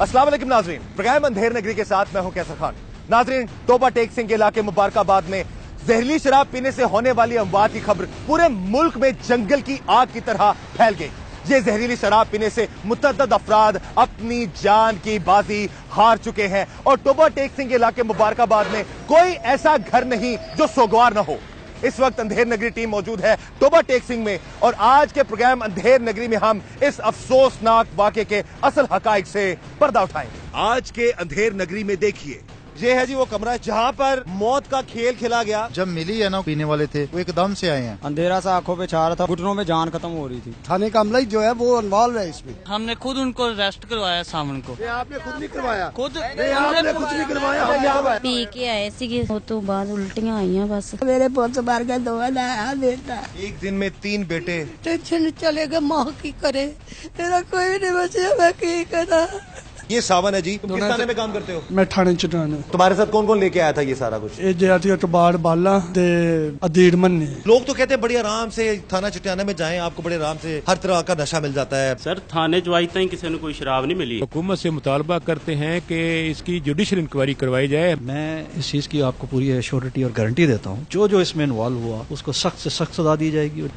अस्सलाम वालेकुम नाजरीन, प्रोग्राम अंधेर नगरी के साथ मैं हूं कैसर खान। नाजरीन, टोबा टेक सिंह के इलाके मुबारकाबाद में जहरीली शराब पीने से होने वाली अमवात की खबर पूरे मुल्क में जंगल की आग की तरह फैल गई। ये जहरीली शराब पीने से मुतअद्दिद अफराद अपनी जान की बाजी हार चुके हैं और टोबा टेक सिंह के इलाके मुबारकाबाद में कोई ऐसा घर नहीं जो सोगवार न हो। इस वक्त अंधेर नगरी टीम मौजूद है टोबा टेक सिंह में और आज के प्रोग्राम अंधेर नगरी में हम इस अफसोसनाक वाकये के असल हकाइक से पर्दा उठाएंगे। आज के अंधेर नगरी में देखिए, ये है जी वो कमरा जहाँ पर मौत का खेल खेला गया। जब मिली है ना पीने वाले थे वो एकदम से आए हैं। अंधेरा सा आंखों पे छा रहा था, घुटनों में जान खत्म हो रही थी। थाने का अमला जो है वो इन्वॉल्व है इसमें। हमने खुद उनको अरेस्ट करवाया सामन को। आपने खुद नहीं करवाया? खुद आपने कुछ नहीं करवाया। पी के आए सी तो बाद उल्टियां आई बस। मेरे पुत मार के दो बेटा। एक दिन में 3 बेटे। टेंशन चलेगा माँ की करे, मेरा कोई नहीं बचे, मैं की करा। ये सावन है जी, तुम किस थाने में काम करते हो? मैं थाने चटाने। तुम्हारे साथ कौन कौन लेके आया था ये सारा कुछ? ये जयाती अटबार बाला ते अदीर मन्ने। लोग तो कहते हैं बड़ी आराम से थाना चटियाना में जाएं, आपको बड़े आराम से हर तरह का नशा मिल जाता है। सर थाने जो आई तक किसी ने कोई शराब नहीं मिली। हुकूमत से मुतालबा करते हैं कि इसकी जुडिशल इंक्वायरी करवाई जाए। मैं इस चीज की आपको पूरी एश्योरिटी और गारंटी देता हूँ, जो जो इसमें इन्वॉल्व हुआ उसको सख्त से सख्त सजा दी जाएगी।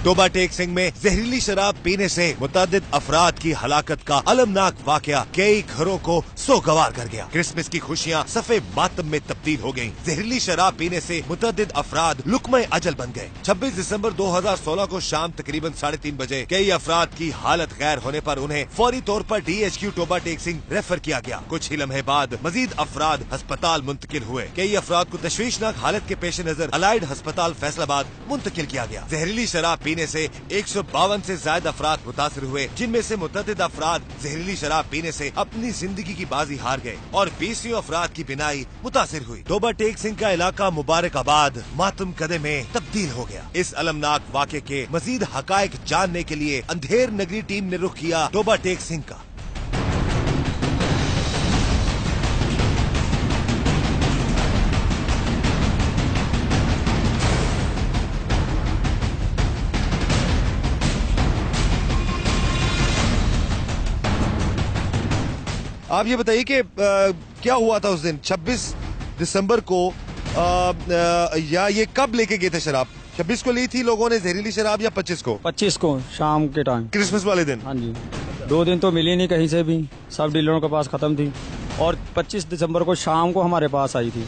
टोबा टेक सिंह में जहरीली शराब पीने से मुतअद्दिद अफराद की हलाकत का अलमनाक वाकया कई घरों को सोगवार कर गया। क्रिसमस की खुशियां सफे मातम में तब्दील हो गयी। जहरीली शराब पीने से मुतअद्दिद अफराद लुकमे अजल बन गए। 26 दिसंबर 2016 को शाम तकरीबन 3:30 बजे कई अफराद की हालत गैर होने पर उन्हें फौरी तौर पर DHQ टोबा टेक सिंह रेफर किया गया। कुछ ही लम्हे बाद मजीद अफराद अस्पताल मुंतकिल हुए। कई अफराद को तशवीशनाक हालत के पेश नजर अलाइड अस्पताल फैसलाबाद मुंतकिल किया गया। जहरीली शराब पीने से 152 से ज्यादा अफराद मुतासिर हुए, जिनमें से मुतअद्दिद अफराद जहरीली शराब पीने से अपनी जिंदगी की बाजी हार गए और 20 अफराद की बिनाई मुतासिर हुई। टोबा टेक सिंह का इलाका मुबारकाबाद मातम कदे में तब्दील हो गया। इस अलमनाक वाक़े के मजीद हकायक जानने के लिए अंधेर नगरी टीम ने रुख किया टोबा टेक सिंह का। आप ये बताइए कि क्या हुआ था उस दिन 26 दिसंबर को या ये कब लेके गए थे शराब? 26 को ली थी लोगों ने जहरीली शराब या 25 को? 25 को शाम के टाइम, क्रिसमस वाले दिन। हाँ जी, 2 दिन तो मिली नहीं कहीं से भी, सब डीलरों के पास खत्म थी। और 25 दिसंबर को शाम को हमारे पास आई थी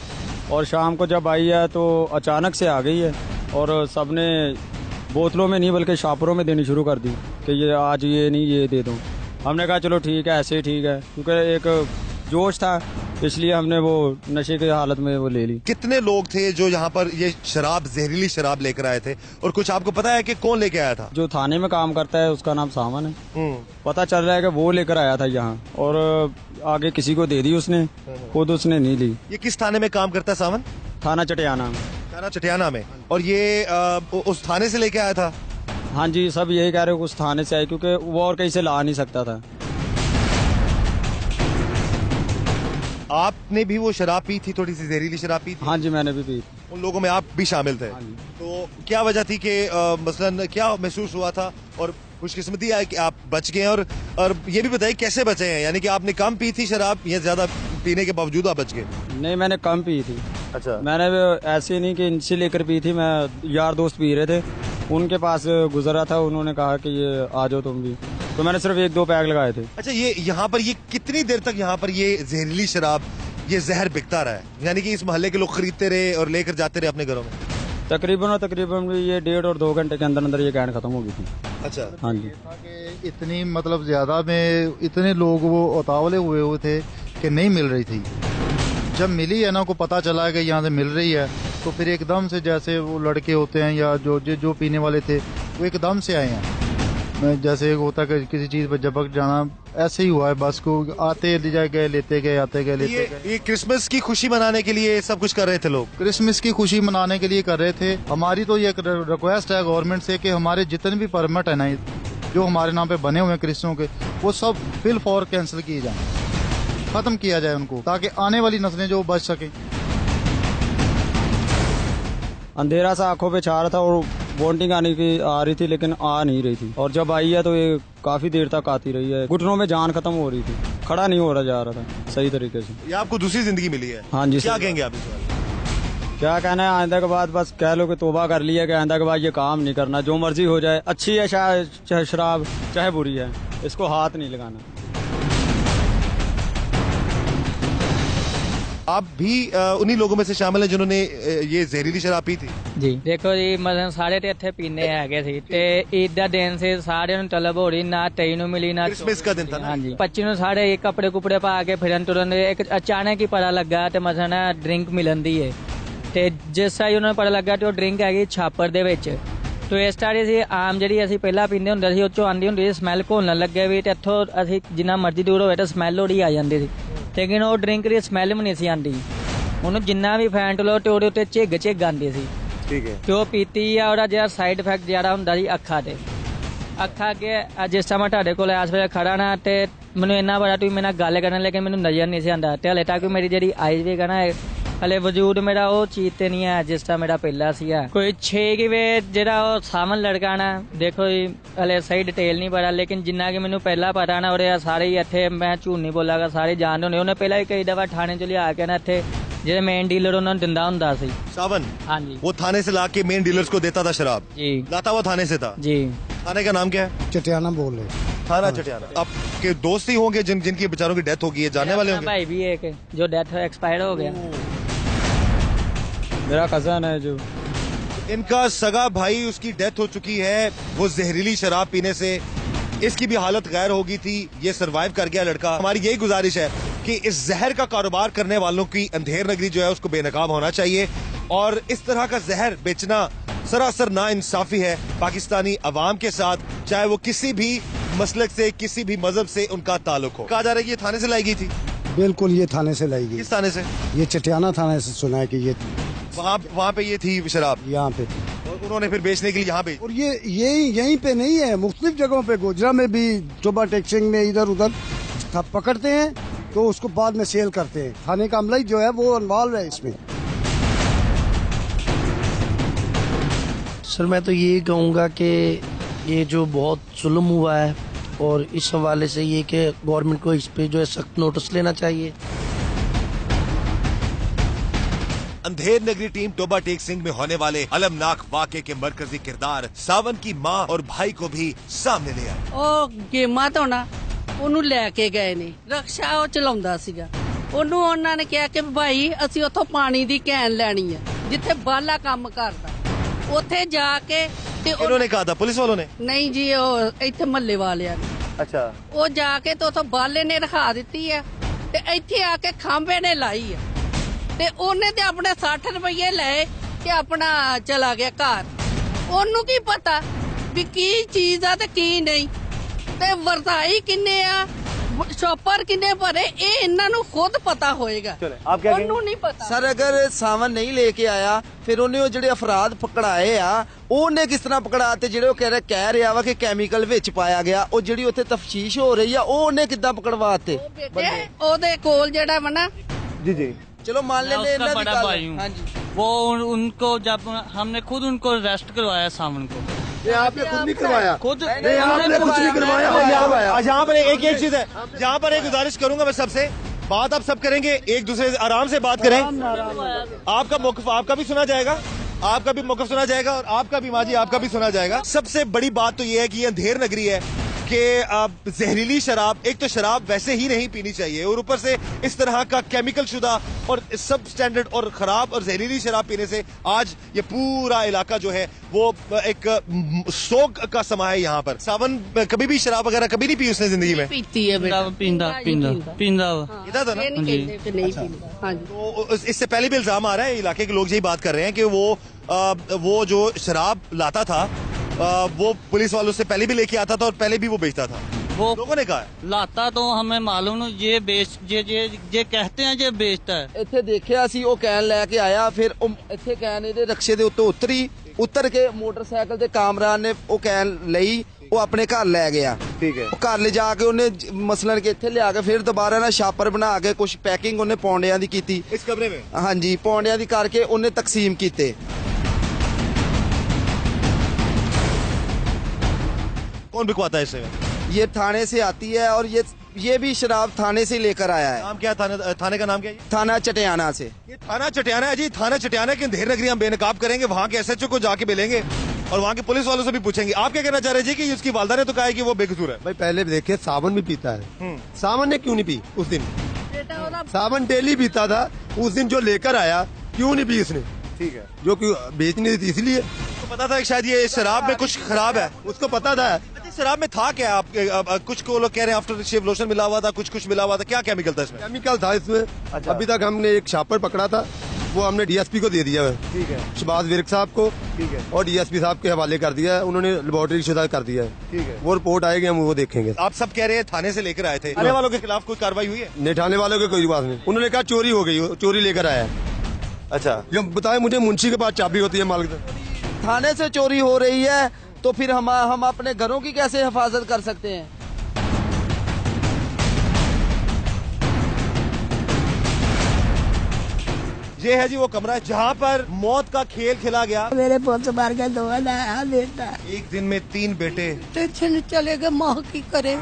और शाम को जब आई है तो अचानक से आ गई है और सबने बोतलों में नहीं बल्कि शापरों में देनी शुरू कर दी कि ये आज ये नहीं ये दे दो। हमने कहा चलो ठीक है, ऐसे ही ठीक है, क्योंकि एक जोश था इसलिए हमने वो नशे की हालत में वो ले ली। कितने लोग थे जो यहाँ पर ये शराब जहरीली शराब लेकर आए थे और कुछ आपको पता है कि कौन लेके आया था? जो थाने में काम करता है उसका नाम सामन है। पता चल रहा है कि वो लेकर आया था यहाँ और आगे किसी को दे दी उसने, खुद उसने नहीं ली। ये किस थाने में काम करता है सामन? थाना चटियाना। थाना चटियाना में। और ये उस थाने से लेके आया था? हाँ जी, सब यही कह रहे हो उस थाने से आए क्योंकि वो और कहीं से ला नहीं सकता था। आपने भी वो शराब पी थी, थोड़ी सी जहरीली शराब पी थी? हाँ जी, मैंने भी पी। उन लोगों में आप भी शामिल थे? हाँ जी। तो क्या वजह थी कि मसलन क्या महसूस हुआ था और खुशकिस्मती है कि आप बच गए? और ये भी बताइए कैसे बचे हैं, यानी कि आपने कम पी थी शराब या ज्यादा पीने के बावजूद आप बच गए? नहीं, मैंने कम पी थी। अच्छा। मैंने ऐसे नहीं कि इनसे लेकर पी थी, मैं यार दोस्त पी रहे थे, उनके पास गुजरा था, उन्होंने कहा कि ये आ जाओ तुम भी, तो मैंने सिर्फ 1-2 पैक लगाए थे। अच्छा, ये यहाँ पर ये कितनी देर तक यहाँ पर ये जहरीली शराब ये जहर बिकता रहा है, यानी कि इस मोहल्ले के लोग खरीदते रहे और लेकर जाते रहे अपने घरों में? तकरीबन ये 1.5 और 2 घंटे के अंदर अंदर ये कैन खत्म हो गई थी। अच्छा। हाँ जी। इतनी मतलब ज्यादा में इतने लोग वो उतावले हुए थे कि नहीं मिल रही थी। जब मिली है ना को पता चला कि यहाँ से मिल रही है तो फिर एकदम से जैसे वो लड़के होते हैं या जो पीने वाले थे वो एकदम से आए हैं। जैसे होता है किसी चीज पर झपक जाना, ऐसे ही हुआ है। बस को आते ले जाए गए, लेते गए, आते गए, लेते गए। ये क्रिसमस की खुशी मनाने के लिए सब कुछ कर रहे थे लोग? क्रिसमस की खुशी मनाने के लिए कर रहे थे। हमारी तो ये रिक्वेस्ट है गवर्नमेंट से कि हमारे जितने भी परमिट है ना जो हमारे नाम पे बने हुए हैं क्रिश्चियनों के, वो सब बिल फॉर कैंसिल किए जाए। खत्म किया जाए उनको, ताकि आने वाली नस्लें जो बच सके। अंधेरा सा आंखों पे छा रहा था और वॉमिटिंग आ रही थी, लेकिन आ नहीं रही थी। और जब आई है तो ये काफी देर तक आती रही है। घुटनों में जान खत्म हो रही थी, खड़ा नहीं हो रहा जा रहा था सही तरीके से। ये आपको दूसरी जिंदगी मिली है? हाँ जी। क्या कहेंगे आप इस बारे में? क्या कहना है, आइंदा के बाद बस कह लो कि तौबा कर लिया कि आइंदा के बाद ये काम नहीं करना। जो मर्जी हो जाए, अच्छी है चाहे शराब, चाहे बुरी है, इसको हाथ नहीं लगाना। आप भी उन्हीं लोगों में से शामिल हैं जिन्होंने ये जहरीली शराब पी थी? ਜੀ ਦੇਖੋ ਜੀ ਮਤਲਬ ਸਾਰੇ ਤੇ ਇੱਥੇ ਪੀਨੇ ਹੈਗੇ ਸੀ ਤੇ ਈਦ ਦਾ ਦਿਨ ਸੀ, ਸਾਰਿਆਂ ਨੂੰ ਤਲਬ ਹੋ ਰਹੀ, ਨਾ 23 ਨੂੰ ਮਿਲੀ ਨਾ क्रिसमस का दिन था ना? ਹਾਂਜੀ 25 ਨੂੰ ਸਾਰੇ ਇੱਕ ਕੱਪੜੇ ਕੁਪੜੇ ਪਾ ਕੇ ਫਿਰਨ ਤੁਰਨ ਦੇ। ਇੱਕ ਅਚਾਨਕ ਹੀ ਪਤਾ ਲੱਗਾ ਤੇ ਮਸਲ ਡਰਿੰਕ ਮਿਲਣ ਦੀ ਹੈ ਤੇ ਜਿਸ ਤਰ੍ਹਾਂ ਹੀ ਉਹਨਾਂ ਨੂੰ ਪਤਾ ਲੱਗਾ ਤੇ ਉਹ ਡਰਿੰਕ ਹੈਗੀ ਛਾਪਰ ਦੇ ਵਿੱਚ। ਤੇ ਇਸ ਤਰ੍ਹਾਂ ਸੀ ਆਮ ਜਿਹੜੀ ਅਸੀਂ ਪਹਿਲਾਂ ਪੀਂਦੇ ਹੁੰਦੇ ਸੀ ਉਹ ਚੋਂ ਆਉਂਦੀ ਹੁੰਦੀ ਸੀ ਸਮੈਲ ਘੋਲਣ ਲੱਗੇ ਵੀ, ਤੇ ਇੱਥੋਂ ਅਸੀਂ ਜਿੰਨਾ ਮਰਜ਼ੀ ਦੂਰ ਹੋਵੇ ਤਾਂ ਸਮੈਲ ਉਹਦੀ ਆ ਜਾਂਦੀ ਸੀ, ਲੇਕਿਨ ਉਹ ਡਰਿੰਕ ਦੀ ਸਮੈਲ ਵੀ ਨਹੀਂ ਸੀ ਆਉਂਦੀ। ਉਹਨੂੰ ਜਿੰਨਾ ਵੀ ਫੈਂਟ ਲਓ ਤੇ ਉਹਦੇ ਉੱਤੇ ਝਿੱਗ ਆਉਂਦੀ ਸੀ। ठीक है। ਤੇ ਉਹ ਪੀਤੀ ਆ, ਉਹਦਾ ਜਿਹੜਾ ਸਾਈਡ ਇਫੈਕਟ ਜਿਹੜਾ ਹੁੰਦਾ ਸੀ ਅੱਖਾਂ ਤੇ। ਅੱਖਾਂ ਅੱਗੇ ਜਿਸ ਤਰ੍ਹਾਂ ਮੈਂ ਤੁਹਾਡੇ ਕੋਲ ਇਸ ਵੇਲੇ ਖੜਾ ਨਾ ਤੇ ਮੈਨੂੰ ਇੰਨਾ ਬੜਾ ਤੁਸੀਂ ਮੇਰੇ ਨਾਲ ਗੱਲ ਕਰਨ, ਲੇਕਿਨ ਮੈਨੂੰ ਨਜ਼ਰ ਨਹੀਂ ਸੀ ਆਉਂਦਾ। ਤੇ ਹਲੇ ਤੱਕ ਮੇਰੀ ਜਿਹੜੀ ਆਈਜ਼ ਵੀ ਕਹਿਣਾ ਹਲੇ ਵਜੂਦ ਮੇਰਾ ਉਹ ਚੀਜ਼ ਤੇ ਨਹੀਂ ਹੈ ਜਿਸ ਤਰ੍ਹਾਂ ਮੇਰਾ ਪਹਿਲਾਂ ਸੀਗਾ। ਕੋਈ 6 ਕਿਵੇ ਜਿਹੜਾ ਉਹ ਸਾਹਮਣ ਲੜਕਾ ਨਾ ਦੇਖੋ ਜੀ ਹਲੇ ਸਹੀ ਡਿਟੇਲ ਨਹੀਂ ਪਤਾ, ਲੇਕਿਨ ਜਿੰਨਾ ਕਿ ਮੈਨੂੰ ਪਹਿਲਾਂ ਪਤਾ ਨਾ ਉਹਦੇ ਸਾਰੇ ਹੀ ਇੱਥੇ ਮੈਂ ਝੂਠ ਨਹੀਂ ਬੋਲਾਂਗਾ, ਸਾਰੇ ਜਾਣਦੇ ਹੁੰਦੇ। ਉਹਨੇ ਪਹਿਲਾਂ ਵੀ ਕਈ ਦਫਾ ਥਾਣੇ ਚ ਲਿਆ ਕੇ ਨਾ ਇੱਥੇ ਜਿਹੜੇ ਮੇਨ ਡੀਲਰ ਉਹਨਾਂ ਨੂੰ ਦਿੰਦਾ ਹੁੰਦਾ ਸੀ। सावन? हाँ जी। वो थाने से ला के मेन डीलर्स को देता था शराब? जी। लाता हुआ थाने से था? जी। थाने का नाम क्या है? चटियाना बोल रहे। थाना चटियाना। आपके दोस्त ही होंगे जिनकी बेचारों की डेथ हो गई है, जानने वाले होंगे? भाई भी एक जो डेथ एक्सपायर हो गया। मेरा कजन है जो इनका सगा भाई, उसकी डेथ हो चुकी है, वो जहरीली शराब पीने से। इसकी भी हालत गैर हो गई थी, ये सरवाइव कर गया लड़का। हमारी यही गुजारिश है कि इस जहर का कारोबार करने वालों की अंधेर नगरी जो है उसको बेनकाब होना चाहिए, और इस तरह का जहर बेचना सरासर नाइंसाफी है पाकिस्तानी अवाम के साथ, चाहे वो किसी भी मसलक से, किसी भी मजहब से उनका ताल्लुक हो। कहा जा रहा है कि ये थाने से लाई गई थी? बिल्कुल ये थाने से लाई गई। किस थाने से? ये चटियाना थाने से सुना है कि ये वहाँ पे ये थी शराब, यहाँ पे, और उन्होंने फिर बेचने के लिए यहाँ पे। और ये यहीं पे नहीं है, मुख्तलिफ जगहों पे, गोजरा में भी, टोबा टेक्सिंग में, इधर उधर पकड़ते हैं तो उसको बाद में सेल करते हैं। थाने का अमला जो है वो इन्वॉल्व है इसमें। सर मैं तो यही कहूँगा कि ये जो बहुत जुल्म हुआ है, और इस हवाले से ये कि गवर्नमेंट को इस पे जो है सख्त नोटिस लेना चाहिए। अंधेर नगरी टीम टोबा टेक सिंह में होने वाले अलमनाक वाक़े के मरकजी किरदार सावन की मां और भाई को भी सामने ले आए। ਉਹ ਗੇਮਾਂ ਤੋਂ ਨਾ ਉਹਨੂੰ ਲੈ ਕੇ ਗਏ ਨੇ, ਰਕਸ਼ਾ ਉਹ ਚਲਾਉਂਦਾ ਸੀਗਾ। ਉਹਨੂੰ ਉਹਨਾਂ ਨੇ ਕਿਹਾ ਕਿ ਭਾਈ ਅਸੀਂ ਉੱਥੋਂ ਪਾਣੀ ਦੀ ਕੈਨ ਲੈਣੀ ਹੈ ਜਿੱਥੇ ਬਾਲਾ ਕੰਮ ਕਰਦਾ। ਉੱਥੇ ਜਾ ਕੇ ਤੇ इन्होंने कहा था, पुलिस वालों ने? ਨਹੀਂ ਜੀ, ਉਹ ਇੱਥੇ ਮਹੱਲੇ ਵਾਲਿਆਂ ਨੇ। अच्छा। ਉਹ ਜਾ ਕੇ ਤੇ ਉੱਥੋਂ ਬਾਲੇ ਨੇ ਰਖਾ ਦਿੱਤੀ ਹੈ ਤੇ ਇੱਥੇ ਆ ਕੇ ਖਾਂਬੇ ਨੇ ਲਾਈ ਹੈ ਤੇ ਉਹਨੇ ਤੇ ਆਪਣੇ 60 ਰੁਪਏ ਲਏ ਤੇ ਆਪਣਾ ਚਲਾ ਗਿਆ ਘਰ। ਉਹਨੂੰ ਕੀ ਪਤਾ ਵੀ ਕੀ ਚੀਜ਼ ਆ ਤੇ ਕੀ ਨਹੀਂ, ਤੇ ਵਰਤਾਈ ਕਿੰਨੇ ਆ, ਸ਼ੋਪਰ ਕਿੰਨੇ ਭਰੇ, ਇਹ ਇਹਨਾਂ ਨੂੰ ਖੁਦ ਪਤਾ ਹੋਏਗਾ। ਉਹਨੂੰ ਨਹੀਂ ਪਤਾ। ਸਰ ਅਗਰ ਸਾਵਨ ਨਹੀਂ ਲੈ ਕੇ ਆਇਆ, ਫਿਰ ਉਹਨੇ ਉਹ ਜਿਹੜੇ ਅਫਰਾਦ ਪਕੜਾਏ ਆ ਉਹਨੇ ਕਿਸ ਤਰ੍ਹਾਂ ਪਕੜਾ, ਤੇ ਜਿਹੜੇ ਉਹ ਕਹਿ ਰਿਹਾ ਵਾ ਕਿ ਕੈਮੀਕਲ ਵਿੱਚ ਪਾਇਆ ਗਿਆ, ਉਹ ਜਿਹੜੀ ਉੱਥੇ ਤਫਤੀਸ਼ ਹੋ ਰਹੀ ਆ ਉਹ ਉਹਨੇ ਕਿੱਦਾਂ ਪਕੜਵਾਤੇ? ਬੇਟੇ ਉਹਦੇ ਕੋਲ ਜਿਹੜਾ ਵਾ ਨਾ, जी जी चलो मान ले उसका बड़ा भाई हूँ। हाँ जी। वो उनको जब हमने खुद उनको अरेस्ट करवाया सावन को। ये आपने खुद नहीं करवाया? खुद नहीं, आपने कुछ नहीं करवाया। यहाँ पर एक चीज है, यहाँ पर एक गुजारिश करूंगा मैं सबसे, बात आप सब करेंगे, एक दूसरे से आराम से बात करें। आपका मौक़िफ़ आपका भी सुना जाएगा, आपका भी मौक़िफ़ सुना जाएगा, और आपका भी माजी आपका भी सुना जाएगा। सबसे बड़ी बात तो ये है कि ये अंधेर नगरी है कि जहरीली शराब, एक तो शराब वैसे ही नहीं पीनी चाहिए, और ऊपर से इस तरह का केमिकल शुदा और सब स्टैंडर्ड और खराब और जहरीली शराब पीने से आज ये पूरा इलाका जो है वो एक शोक का समा है। यहाँ पर सावन कभी भी शराब वगैरह कभी नहीं पी उसने जिंदगी में? ਪੀਤੀ ਹੈ ਬੇਟਾ। पींदा पीता था ना? ਇਹ ਨਹੀਂ ਕਹਿੰਦੇ ਕਿ ਨਹੀਂ ਪੀਂਦਾ। ਹਾਂਜੀ। तो इससे पहले भी इल्जाम आ रहा है, इलाके के लोग यही बात कर रहे हैं कि वो जो शराब लाता था वो पुलिस वालों से पहले भी लेके आता था और पहले भी वो बेचता था। वो लोगों ने कहा है। लाता तो हमें मालूम नहीं, ये कहते हैं ये बेचता है। ਇੱਥੇ ਦੇਖਿਆ ਸੀ ਉਹ ਕੈਨ ਲੈ ਕੇ ਆਇਆ, ਫਿਰ ਉਹ ਇੱਥੇ ਕੈਨ ਇਹਦੇ ਰਕਸ਼ੇ ਦੇ ਉੱਤੇ ਉਤਰ ਕੇ ਮੋਟਰਸਾਈਕਲ ਤੇ ਕਾਮਰਾਨ ਨੇ ਉਹ ਕੈਨ ਲਈ, ਉਹ ਆਪਣੇ ਘਰ ਲੈ ਗਿਆ। ਠੀਕ ਹੈ। ਉਹ ਘਰ ਲੈ ਜਾ ਕੇ ਉਹਨੇ ਮਸਲਨ ਕੇ ਇੱਥੇ ਲਿਆ ਕੇ ਫਿਰ ਦੁਬਾਰਾ ਨਾ ਛਾਪਰ ਬਣਾ ਕੇ ਕੁਝ ਪੈਕਿੰਗ ਉਹਨੇ ਪੌਂਡਿਆਂ ਦੀ ਕੀਤੀ। ਇਸ ਕਮਰੇ में? ਹਾਂਜੀ, ਪੌਂਡਿਆਂ ਦੀ ਕਰਕੇ ਉਹਨੇ ਤਕਸੀਮ ਕੀਤੇ। कौन बिकवाता है इसे? ये थाने से आती है और ये भी शराब थाने से लेकर आया है। नाम क्या है थाने का नाम क्या है? थाना चटियाना से। ये थाना चटियाना है जी। थाना चटियाना की अंधेर नगरी हम बेनकाब करेंगे, वहाँ के एसएचओ को जाके मिलेंगे और वहाँ के पुलिस वालों से भी पूछेंगे। आप क्या कहना चाह रहे जी कि उसकी वालदा ने तो कहा है कि वो बेकसूर है? भाई पहले देखिए, सावन भी पीता है। सावन ने क्यों नहीं पी उस दिन? सावन डेली पीता था, उस दिन जो लेकर आया क्यों नहीं पी उसने? ठीक है, जो कि बेचनी थी इसलिए। तो पता था कि शायद ये शराब में कुछ खराब है, उसको पता था। शराब में था क्या? आप कुछ को लोग कह रहे हैं आफ्टर शेव लोशन मिला हुआ था, कुछ मिला हुआ था। क्या केमिकल था इसमें? केमिकल था इसमें। अच्छा। अभी तक हमने एक छापर पकड़ा था, वो हमने डीएसपी को दे दिया है। ठीक है। शहबाज विर्क साहब को। ठीक है। और डीएसपी साहब के हवाले कर दिया है, उन्होंने लेबोरेटरी शुदा कर दिया है। ठीक है। वो रिपोर्ट आएगी, हम वो देखेंगे। आप सब कह रहे हैं थाने से लेकर आए थे, थाने वालों के खिलाफ कोई कार्रवाई हुई है? नहीं, थाने वालों के कोई बात नहीं। उन्होंने कहा चोरी हो गई, चोरी लेकर आया। अच्छा, ये बताए मुझे, मुंशी के पास चाबी होती है मालिक। थाने से चोरी हो रही है तो फिर हम अपने घरों की कैसे हिफाजत कर सकते हैं? ये है जी वो कमरा जहाँ पर मौत का खेल खेला गया। मेरे पुत मार के दो नया बेटा, एक दिन में 3 बेटे। टेंशन चलेगा, माँ की करे।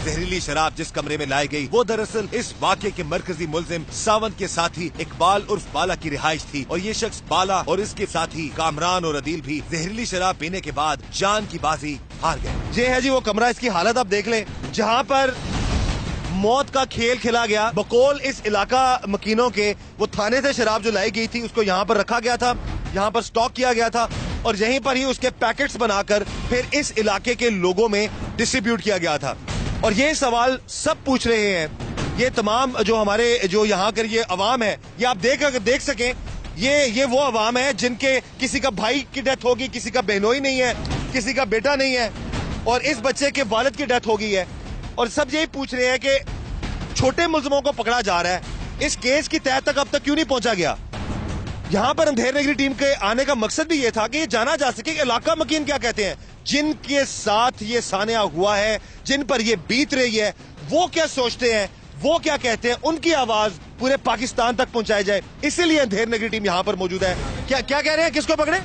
जहरीली शराब जिस कमरे में लाई गई वो दरअसल इस वाक़े के मरकजी मुलजिम सावंत के साथी इकबाल उर्फ बाला की रिहाइश थी। और ये शख्स बाला और इसके साथी कामरान और अदील भी जहरीली शराब पीने के बाद जान की बाजी हार गए। ये है जी वो कमरा, इसकी हालत आप देख लें, जहाँ पर मौत का खेल खेला गया। बकौल इस इलाका मकीनों के, वो थाने से शराब जो लाई गई थी उसको यहाँ पर रखा गया था, यहाँ पर स्टॉक किया गया था और यहीं पर ही उसके पैकेट्स बनाकर फिर इस इलाके के लोगों में डिस्ट्रीब्यूट किया गया था। और ये सवाल सब पूछ रहे हैं, ये तमाम जो हमारे जो यहाँ कर ये अवाम है, ये आप देख सकें, ये वो अवाम है जिनके किसी का भाई की डेथ होगी, किसी का बहनोई नहीं है, किसी का बेटा नहीं है और इस बच्चे के वालिद की डेथ हो गई है। और सब यही पूछ रहे हैं कि छोटे मुल्जिमों को पकड़ा जा रहा है, इस केस की तह तक अब तक क्यों नहीं पहुंचा गया? यहाँ पर अंधेर नगरी टीम के आने का मकसद भी ये था कि ये जाना जा सके कि इलाका मकीन क्या कहते हैं, जिनके साथ ये सानिया हुआ है, जिन पर ये बीत रही है, वो क्या सोचते हैं, वो क्या कहते हैं, उनकी आवाज पूरे पाकिस्तान तक पहुंचाई जाए। इसीलिए अंधेर नगरी टीम यहाँ पर मौजूद है। क्या कह रहे हैं, किसको पकड़े?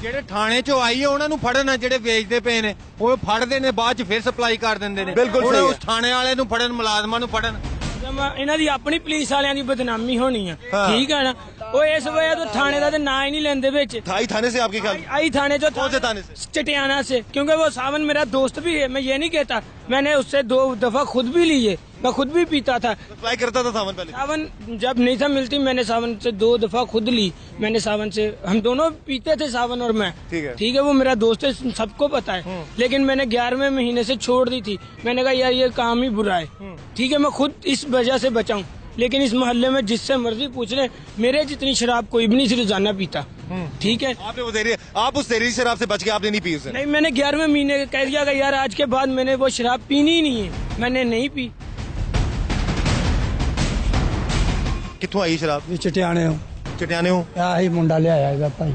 ਜਿਹੜੇ ਥਾਣੇ ਚੋਂ ਆਈ ਹੈ ਉਹਨਾਂ ਨੂੰ ਫੜਨ, ਜਿਹੜੇ ਵੇਚਦੇ ਪਏ ਨੇ ਉਹ ਫੜਦੇ ਨੇ, ਬਾਅਦ ਚ ਫਿਰ ਸਪਲਾਈ ਕਰ ਦਿੰਦੇ ਨੇ। ਬਿਲਕੁਲ ਸਹੀ ਹੈ। ਉਸ ਥਾਣੇ ਵਾਲੇ ਨੂੰ ਫੜਨ, ਮੁਲਾਜ਼ਮਾਂ ਨੂੰ ਫੜਨ। ਇਹਨਾਂ ਦੀ ਆਪਣੀ ਪੁਲਿਸ ਵਾਲਿਆਂ ਦੀ ਬਦਨਾਮੀ ਹੋਣੀ ਆ, ਠੀਕ ਹੈ ਨਾ। ਉਹ ਇਸ ਵਜ੍ਹਾ ਤੋਂ थाने का ना ही नहीं लेंदे बेच। थाने से आपके ख्याल? आई थाने जो कौन से थाने से? चटियाना से, क्योंकि वो सावन मेरा दोस्त भी है, मैं ये नहीं कहता, मैंने उससे 2 दफा खुद भी ली है, मैं खुद भी पीता था, ट्राई करता था सावन पहले। सावन जब नहीं था मिलती, मैंने सावन से 2 दफा खुद ली। मैंने सावन से, हम दोनों पीते थे, सावन और मैं। ठीक है, वो मेरा दोस्त है, सबको पता है। लेकिन मैंने 11वें महीने से छोड़ दी थी। मैंने कहा यार ये काम ही बुरा है, ठीक है, मैं खुद इस वजह से बचाऊं। लेकिन इस मोहल्ले में जिससे मर्जी पूछ ले, मेरे जितनी शराब कोई भी नहीं रोजाना पीता, ठीक है। आप उस जहरीली शराब से बच के आपने नहीं पी उसे? नहीं, मैंने 11वें महीने कह दिया कि यार आज के बाद मैंने वो शराब पीनी ही नहीं है, मैंने नहीं पी। कित्थों आई शराब? चटियाने हो? ही मुंडा ले आया भाई।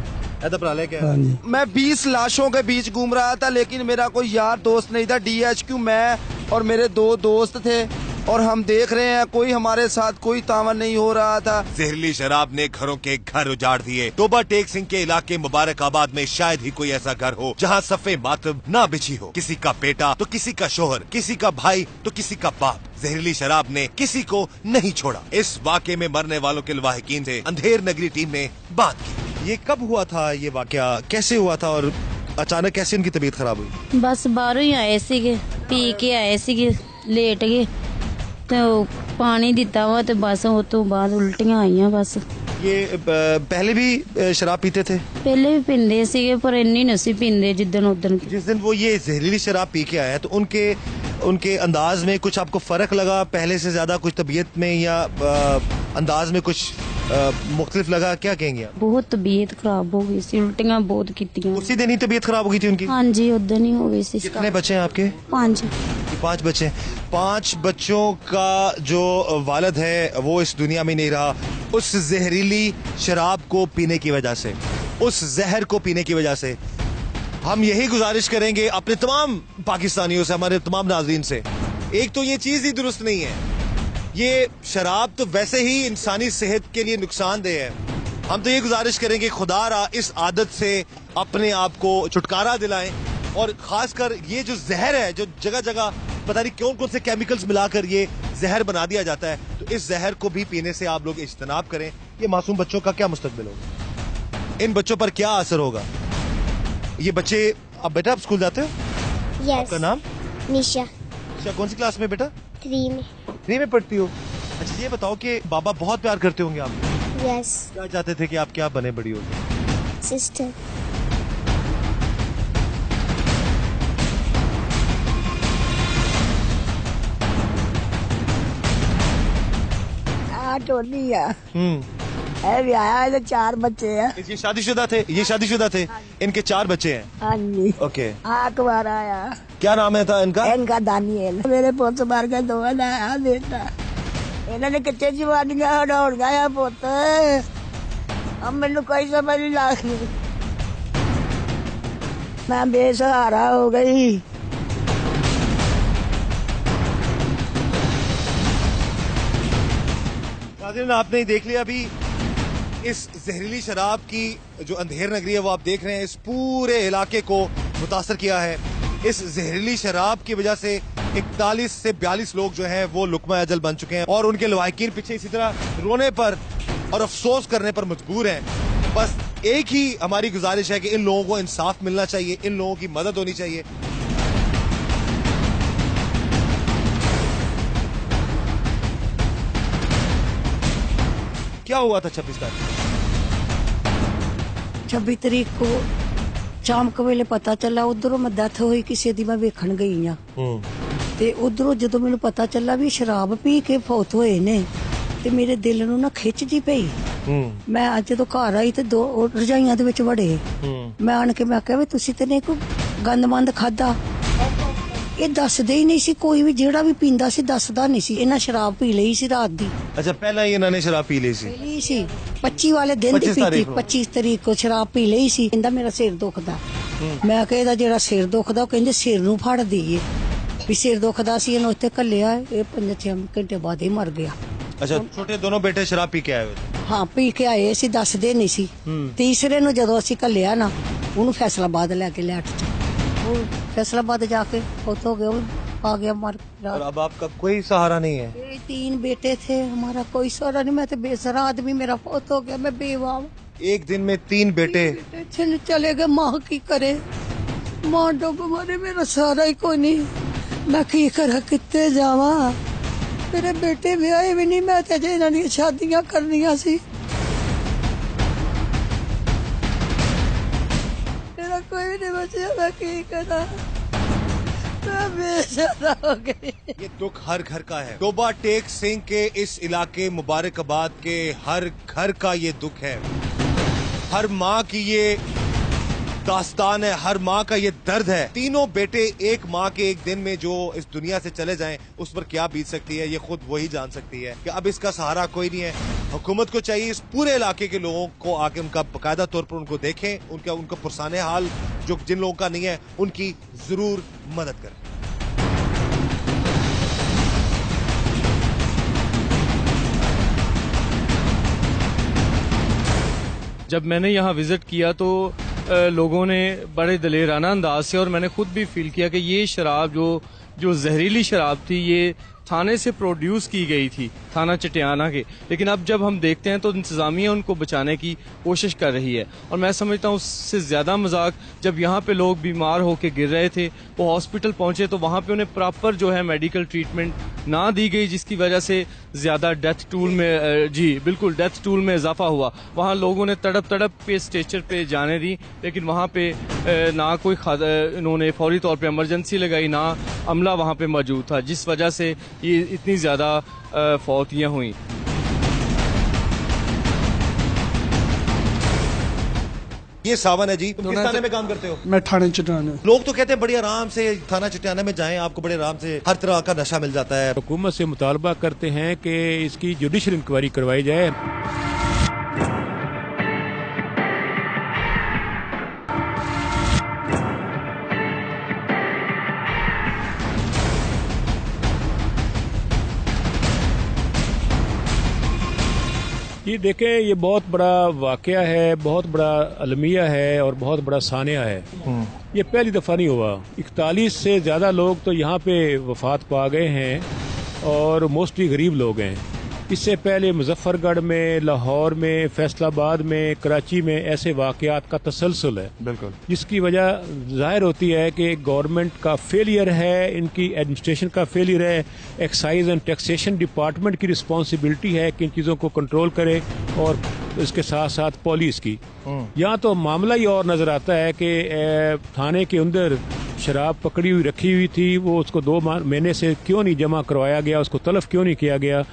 मैं 20 लाशों के बीच घूम रहा था, लेकिन मेरा कोई यार दोस्त नहीं था। DHQ मैं और मेरे 2 दोस्त थे और हम देख रहे हैं कोई हमारे साथ कोई तावन नहीं हो रहा था। जहरीली शराब ने घरों के घर उजाड़ दिए। टोबा टेक सिंह के इलाके मुबारकाबाद में शायद ही कोई ऐसा घर हो जहां सफ़े मातम ना बिछी हो। किसी का बेटा तो किसी का शोहर, किसी का भाई तो किसी का बाप। जहरीली शराब ने किसी को नहीं छोड़ा। इस वाक़े में मरने वालों के लवाहिकीन से अंधेर नगरी टीम ने बात की। ये कब हुआ था, ये वाक़या कैसे हुआ था और अचानक कैसे उनकी तबीयत खराब हुई? बस बाहरों ही आए सीगे, पी के आए सीगे, लेट गए तो पानी दिता वा, तो बस वो तो बाद उल्टियां आईयां बस। ये पहले भी शराब पीते थे? पहले भी पींदे सीगे, पर इन्नी नहीं पींदे जिस दिन वो ये जहरीली शराब पी के आया, तो उनके अंदाज में कुछ आपको फर्क लगा पहले से ज्यादा, कुछ तबीयत में या अंदाज में कुछ मुख्तलिफ लगा, क्या कहेंगे आप? बहुत तबीयत खराब हो गई सी, उल्टियां बहुत कीतियां। उसी दिन ही तबीयत खराब हो गई थी उनकी? हाँ जी, उधर ही हो गई सी। कितने बच्चे हैं आपके? 5। 5 बच्चे। 5 बच्चों का जो वालिद है वो इस दुनिया में नहीं रहा, उस जहरीली शराब को पीने की वजह से, उस जहर को पीने की वजह से। हम यही गुजारिश करेंगे अपने तमाम पाकिस्तानियों से, हमारे तमाम नाज़रीन से, एक तो ये चीज ही दुरुस्त नहीं है, ये शराब तो वैसे ही इंसानी सेहत के लिए नुकसानदेह है। हम तो ये गुजारिश करेंगे खुदारा इस आदत से अपने आप को छुटकारा दिलाएं, और खासकर ये जो जहर है, जो जगह जगह पता नहीं कौन कौन से केमिकल्स मिलाकर ये जहर बना दिया जाता है, तो इस जहर को भी पीने से आप लोग इज्तनाब करें। ये मासूम बच्चों का क्या मुस्तकबिल होगा, इन बच्चों पर क्या असर होगा? ये बच्चे, अब बेटा आप स्कूल जाते हो? Yes. आपका नाम? निशा। निशा, कौन सी क्लास में बेटा? 3 में। 3 में पढ़ती हो? अच्छा ये बताओ कि बाबा बहुत प्यार करते होंगे आप? Yes. क्या चाहते थे कि आप क्या बने बड़ी होगी? सिस्टर। टोनी है भी आया है, तो 4 बच्चे हैं। ये शादीशुदा थे? ये शादीशुदा थे, इनके 4 बच्चे हैं? हाँ जी। ओके। अखबार आया। क्या नाम है था इनका? इनका दानियल। मेरे पुत मार के 2 आया बेटा, इन्होंने कितने जवानियां दौड़ गया पुत, अब मैनू कोई समझ नहीं लगती, मैं बेसहारा हो गई। आपने देख लिया अभी इस जहरीली शराब की जो अंधेर नगरी है वो आप देख रहे हैं, इस पूरे इलाके को मुतासर किया है। इस जहरीली शराब की वजह से 41 से 42 लोग जो हैं वो लुकमा अजल बन चुके हैं, और उनके लवाहिकीन पीछे इसी तरह रोने पर और अफसोस करने पर मजबूर हैं। बस एक ही हमारी गुजारिश है कि इन लोगों को इंसाफ मिलना चाहिए, इन लोगों की मदद होनी चाहिए। क्या हुआ था 26 तारीख? 26 तरीक को शाम के वेले पता चला, उधरों मैं डेथ हुई किसी दी, मैं वेखण गई हाँ, ते उधरों जो मैनू पता चला भी शराब पी के फौत होए ने, ते मेरे दिल नू ना खिच जी पई। मैं अज जो घर आई ते 2 रजाइयां दे विच वड़े, मैं आन के मैं आख्या भी तुसी ते नहीं कोई गंद मंद खादा, ये दसदे ही नहीं सी, कोई भी जेड़ा भी पींदा सी दसदा नहीं सी। इन्हां शराब पी लई सी रात दी। अच्छा पहला ही इन्होंने शराब पी ली सी? 25 वाले दिन दी पीती, 25 तरीक को शराब पी लई सी। कहंदा मेरा सिर दुखदा, मैं कहा ਇਹਦਾ ਜਿਹੜਾ ਸਿਰ ਦੁਖਦਾ ਉਹ ਕਹਿੰਦੇ ਸਿਰ ਨੂੰ ਫੜ ਦਈਏ, ਵੀ ਸਿਰ ਦੁਖਦਾ ਸੀ ਇਹਨੂੰ ਇੱਥੇ ਘੱਲਿਆ, ਇਹ 5-6 ਘੰਟੇ ਬਾਅਦ ਹੀ ਮਰ ਗਿਆ। अच्छा छोटे दोनों बेटे शराब पी के आए हुए थे? हाँ पी के आए सी, दसदे नहीं सी। तीसरे ਨੂੰ ਜਦੋਂ ਅਸੀਂ ਘੱਲਿਆ ਨਾ, ਉਹਨੂੰ फैसलाबाद ਲੈ के ਲੈਟ ਚ, वो फैसलाबाद जाके फौत हो गया, आ गया मर। और अब आपका कोई सहारा नहीं है? 3 बेटे थे, हमारा कोई सहारा नहीं, मैं तो बेसहारा आदमी, मेरा फौत हो गया, मैं बेवा। एक दिन में 3 बेटे चले गए, माँ की करे, माँ डूब मारे, मेरा सहारा ही कोई नहीं, मैं की करा, कितने जावा, मेरे बेटे ब्याहे भी नहीं, मैं तो इन्हां दी शादियां करनियां सी, मेरा कोई भी नहीं बचा, मैं की करा, मैं बेसहारा हो गई। ये दुख हर घर का है। टोबा टेक सिंह के इस इलाके मुबारकाबाद के हर घर का ये दुख है, हर माँ की ये दास्तान है, हर माँ का ये दर्द है। तीनों बेटे एक माँ के एक दिन में जो इस दुनिया से चले जाएं, उस पर क्या बीत सकती है ये खुद वही जान सकती है कि अब इसका सहारा कोई नहीं है। हुकूमत को चाहिए इस पूरे इलाके के लोगों को आके उनका बाकायदा तौर पर उनको देखें, उनका पुरसाने हाल जो जिन लोगों का नहीं है उनकी जरूर मदद करें। जब मैंने यहाँ विजिट किया तो लोगों ने बड़े दलेराना अंदाज से, और मैंने खुद भी फील किया कि ये शराब जो जहरीली शराब थी ये थाने से प्रोड्यूस की गई थी, थाना चटियाना के, लेकिन अब जब हम देखते हैं तो इंतजामिया उनको बचाने की कोशिश कर रही है। और मैं समझता हूँ उससे ज़्यादा मजाक, जब यहाँ पे लोग बीमार होके गिर रहे थे, वो हॉस्पिटल पहुँचे तो वहाँ पे उन्हें प्रॉपर जो है मेडिकल ट्रीटमेंट ना दी गई, जिसकी वजह से ज़्यादा डेथ टूल में, जी बिल्कुल डेथ टूल में इजाफा हुआ। वहाँ लोगों ने तड़प पे स्ट्रेचर पे जाने दी, लेकिन वहाँ पे ना कोई इन्होंने फौरी तौर पे इमरजेंसी लगाई, ना अमला वहाँ पे मौजूद था, जिस वजह से ये इतनी ज़्यादा फौतियाँ हुई। ये सावन है जी, तुम किस थाने में काम करते हो? मैं थाने चिटाना। लोग तो कहते हैं बड़ी आराम से थाना चिटियाना में जाएं, आपको बड़े आराम से हर तरह का नशा मिल जाता है। हुकूमत से मुतालबा करते हैं कि इसकी जुडिशल इंक्वायरी करवाई जाए। ये देखें, ये बहुत बड़ा वाकया है, बहुत बड़ा अलमिया है और बहुत बड़ा सानिया है। ये पहली दफ़ा नहीं हुआ। 41 से ज़्यादा लोग तो यहाँ पे वफात पा गए हैं और मोस्टली गरीब लोग हैं। इससे पहले मुजफ्फरगढ़ में, लाहौर में, फैसलाबाद में, कराची में ऐसे वाकयात का तसलसल है। बिल्कुल, जिसकी वजह जाहिर होती है कि गवर्नमेंट का फेलियर है, इनकी एडमिनिस्ट्रेशन का फेलियर है। एक्साइज एंड टैक्सेशन डिपार्टमेंट की रिस्पॉन्सिबिलिटी है कि इन चीज़ों को कंट्रोल करे और इसके साथ साथ पुलिस की। यहाँ तो मामला ही और नजर आता है कि थाने के अंदर शराब पकड़ी हुई रखी हुई थी, वो उसको 2 महीने से क्यों नहीं जमा करवाया गया, उसको तलब क्यों नहीं किया गया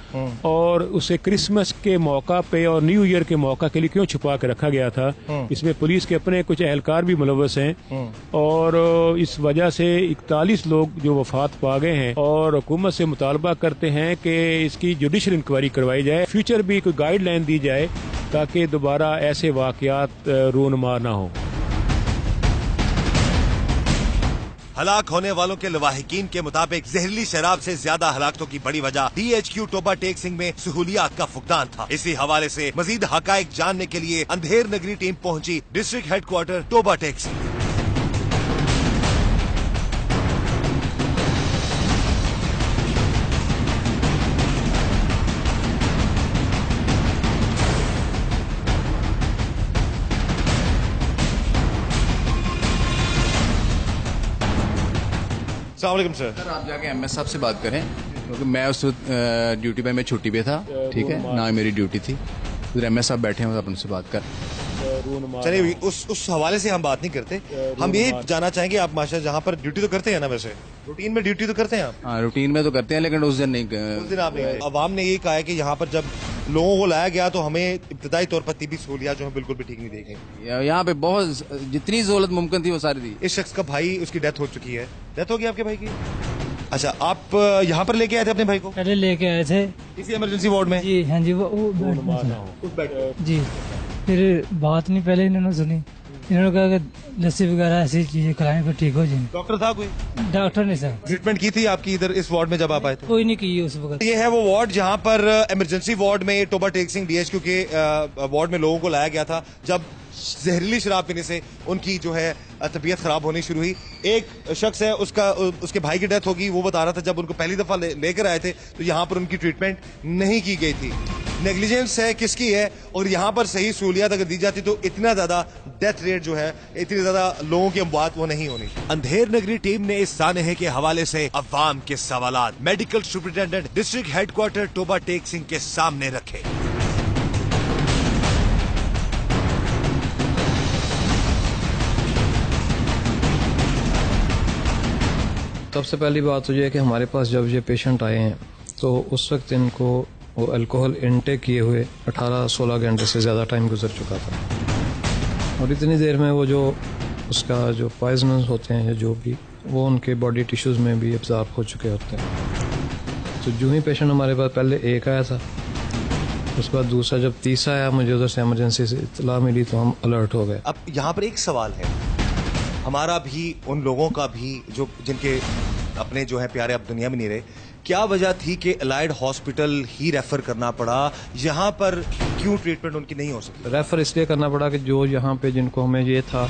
और उसे क्रिसमस के मौका पे और न्यू ईयर के मौका के लिए क्यों छुपा के रखा गया था। इसमें पुलिस के अपने कुछ एहलकार भी मुलव्वस हैं और इस वजह से 41 लोग जो वफात पा गए हैं और हुकूमत से मुतालबा करते हैं कि इसकी जुडिशल इंक्वायरी करवाई जाए, फ्यूचर भी कोई गाइडलाइन दी जाए ताकि दोबारा ऐसे वाकयात रूनुमा ना हो। हलाक होने वालों के लवाहिकीन के मुताबिक जहरीली शराब से ज्यादा हलाकतों की बड़ी वजह DHQ टोबा टेक्सिंग में सहूलियात का फुकदान था। इसी हवाले से मजीद हकायक जानने के लिए अंधेर नगरी टीम पहुंची डिस्ट्रिक्ट हेडक्वार्टर टोबा टेक्सिंग। सर आप जाके MS साहब से बात करें, क्योंकि मैं उस ड्यूटी पे, मैं छुट्टी पे था, ठीक है ना, मेरी ड्यूटी थी। उधर MS साहब बैठे हैं, अपन से बात कर। चलिए उस हवाले से हम बात नहीं करते। हम ये जानना चाहेंगे, आप माशा जहाँ पर ड्यूटी तो करते हैं ना, वैसे रूटीन में ड्यूटी तो करते हैं आप? हाँ, रूटीन में तो करते हैं, लेकिन उस दिन नहीं। उस दिन आप नहीं। अवाम ने ये कहा है कि यहाँ पर जब लोगों को लाया गया तो हमें इब्तदाई तौर पर तिबी सहूलियात जो है बिल्कुल भी ठीक नहीं दी गई। यहाँ पे बहुत जितनी सहूलत मुमकिन थी वो सारी थी। इस शख्स का भाई, उसकी डेथ हो चुकी है। डेथ हो गई आपके भाई की? अच्छा, आप यहाँ पर लेके आए थे अपने भाई को? पहले लेके आए थे इसी इमरजेंसी वार्ड में? जी हाँ जी, वो जी। फिर बात नहीं पहले इन्होंने सुनी, इन्होंने कहा कि लस्सी वगैरह ऐसी चीजें खिलाएं फिर ठीक हो जाए। डॉक्टर था कोई? डॉक्टर नहीं सर। ट्रीटमेंट की थी आपकी इधर इस वार्ड में जब आप आए थे? कोई नहीं की उस वक्त। ये है वो वार्ड जहाँ पर इमरजेंसी वार्ड में टोबा टेक्सिंग DHQ के वार्ड में लोगों को लाया गया था जब जहरीली शराब पीने से उनकी जो है तबीयत खराब होनी शुरू हुई। एक शख्स है, उसके भाई की डेथ होगी। वो बता रहा था जब उनको पहली दफा लेकर आए थे तो यहाँ पर उनकी ट्रीटमेंट नहीं की गई थी। नेग्लिजेंस है किसकी है? और यहाँ पर सही सहूलियात अगर दी जाती तो इतना ज्यादा डेथ रेट जो है, इतनी ज्यादा लोगों की बात वो नहीं होनी। अंधेर नगरी टीम ने इस सानहे के हवाले से अवाम के सवालात medical superintendent district headquarter Toba टेक्सिंग के सामने रखे। सबसे पहली बात तो ये है कि हमारे पास जब ये पेशेंट आए हैं तो उस वक्त इनको वो अल्कोहल इनटेक किए हुए 18-16 घंटे से ज़्यादा टाइम गुजर चुका था और इतनी देर में वो जो उसका जो पॉइजनस होते हैं या जो भी, वो उनके बॉडी टिश्यूज़ में भी एब्जॉर्ब हो चुके होते हैं। तो जो ही पेशेंट हमारे पास पहले एक आया था, उसके बाद दूसरा, जब तीसरा आया मुझे उधर से इमरजेंसी से इतला मिली तो हम अलर्ट हो गए। अब यहाँ पर एक सवाल है हमारा भी, उन लोगों का भी जो जिनके अपने जो है प्यारे अब दुनिया में नहीं रहे, क्या वजह थी कि अलाइड हॉस्पिटल ही रेफर करना पड़ा? यहाँ पर क्यों ट्रीटमेंट उनकी नहीं हो सकती? रेफर इसलिए करना पड़ा कि जो यहाँ पे जिनको हमें ये था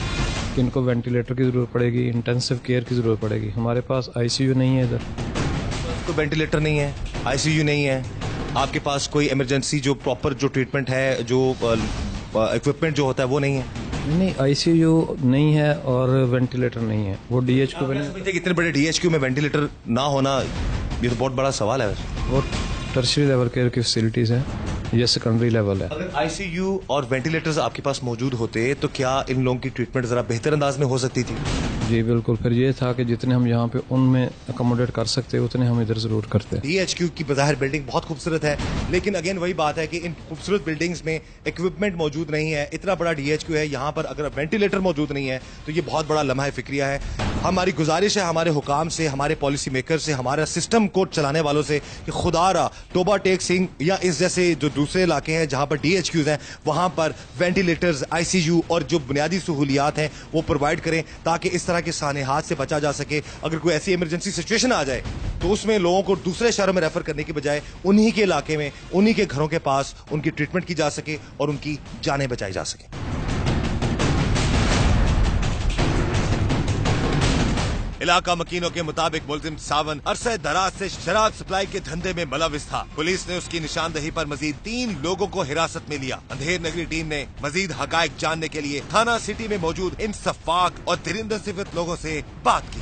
कि इनको वेंटिलेटर की जरूरत पड़ेगी, इंटेंसिव केयर की जरूरत पड़ेगी, हमारे पास ICU नहीं है इधर। तो वेंटिलेटर नहीं है, ICU नहीं है, आपके पास कोई इमरजेंसी जो प्रॉपर जो ट्रीटमेंट है, जो इक्विपमेंट जो होता है वो नहीं है? नहीं, ICU नहीं है और वेंटिलेटर नहीं है। वो DHQ में नहीं। इतने बड़े DHQ में वेंटिलेटर ना होना ये तो बहुत बड़ा सवाल है। वैसे वो टर्शरी लेवल केयर की फैसिलिटीज हैं, ये सेकेंडरी लेवल है। अगर ICU और वेंटिलेटर्स आपके पास मौजूद होते तो क्या इन लोगों की ट्रीटमेंट जरा बेहतर अंदाज में हो सकती थी? जी बिल्कुल, फिर ये था कि जितने हम यहाँ पे उनमें अकोमोडेट कर सकते उतने हम इधर जरूर करते। DHQ की बाहर बिल्डिंग बहुत खूबसूरत है, लेकिन अगेन वही बात है कि इन खूबसूरत बिल्डिंग्स में इक्विपमेंट मौजूद नहीं है। इतना बड़ा DHQ है, यहाँ पर अगर वेंटिलेटर मौजूद नहीं है तो ये बहुत बड़ा लम्हा फिक्रिया है। हमारी गुजारिश है हमारे हुकाम से, हमारे पॉलिसी मेकर से, हमारे सिस्टम को चलाने वालों से कि खुदारा टोबा टेक सिंह या इस जैसे जो दूसरे इलाके हैं जहां पर DHQs हैं वहां पर वेंटिलेटर्स, ICU और जो बुनियादी सहूलियात हैं वो प्रोवाइड करें ताकि इस तरह के सानेहात से बचा जा सके। अगर कोई ऐसी इमरजेंसी सिचुएशन आ जाए तो उसमें लोगों को दूसरे शहरों में रेफर करने की बजाय उन्हीं के इलाके में, उन्हीं के घरों के पास उनकी ट्रीटमेंट की जा सके और उनकी जानें बचाई जा सके। इलाका मकीनों के मुताबिक मुलजिम सावन अरसे दराज से शराब सप्लाई के धंधे में मुलविस था। पुलिस ने उसकी निशानदेही पर मजीद 3 लोगों को हिरासत में लिया। अंधेर नगरी टीम ने मजीद हकायक जानने के लिए थाना सिटी में मौजूद इन सफाक और दरिंदा सिफत लोगों से बात की।